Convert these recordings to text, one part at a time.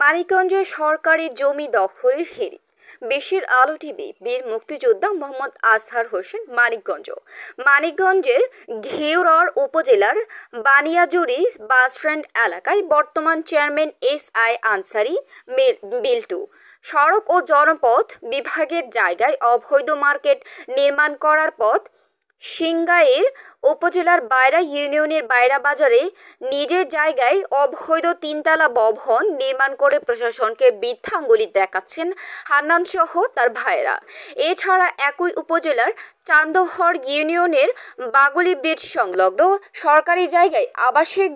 মানিকগঞ্জে সরকারি জমি দখলের হিড়িক। বেশির আলো টিভি বীর মুক্তিযোদ্ধা মোহাম্মদ আজহার হোসেন মানিকগঞ্জের ঘিওরর উপজেলার বানিয়াজুরি বাসস্ট্যান্ড এলাকায় বর্তমান চেয়ারম্যান SI আনসারি বিল্টু সড়ক ও জনপথ বিভাগের জায়গায় অবৈধ মার্কেট নির্মাণ করার পথ সিংগাইর উপজেলার বাইরা ইউনিয়নের বাইরা বাজারে নিজের জায়গায় অবৈধ তিনতলা ভবন নির্মাণ করে প্রশাসনকে বৃদ্ধাঙ্গুলি দেখাচ্ছেন হান্নান সহ তার ভাইরা। এছাড়া একই উপজেলার চান্দহর ইউনিয়নের বাগুলি ব্রিজ সংলগ্ন সরকারি জায়গায় আবাসিক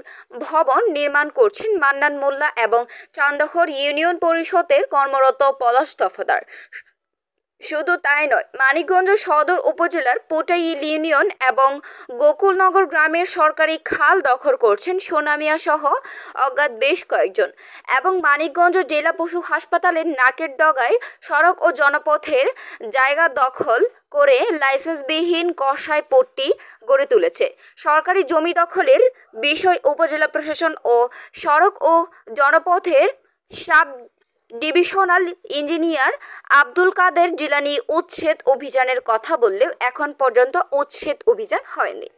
ভবন নির্মাণ করছেন মান্নান মোল্লা এবং চান্দহর ইউনিয়ন পরিষদের কর্মরত পলাশ দফাদার। শুধু তাই নয়, মানিকগঞ্জ সদর উপজেলার পোটাইল ইউনিয়ন এবং গোকুলনগর গ্রামের সরকারি খাল দখল করছেন সোনামিয়া সহ অজ্ঞাত বেশ কয়েকজন এবং মানিকগঞ্জ জেলা পশু হাসপাতালের নাকের ডগায় সড়ক ও জনপথের জায়গা দখল করে লাইসেন্সবিহীন কসাই পট্টি গড়ে তুলেছে। সরকারি জমি দখলের বিষয় উপজেলা প্রশাসন ও সড়ক ও জনপথের সাব ডিভিশনাল ইঞ্জিনিয়ার আব্দুল কাদের জিলানী উচ্ছেদ অভিযানের কথা বললেও এখন পর্যন্ত উচ্ছেদ অভিযান হয়নি।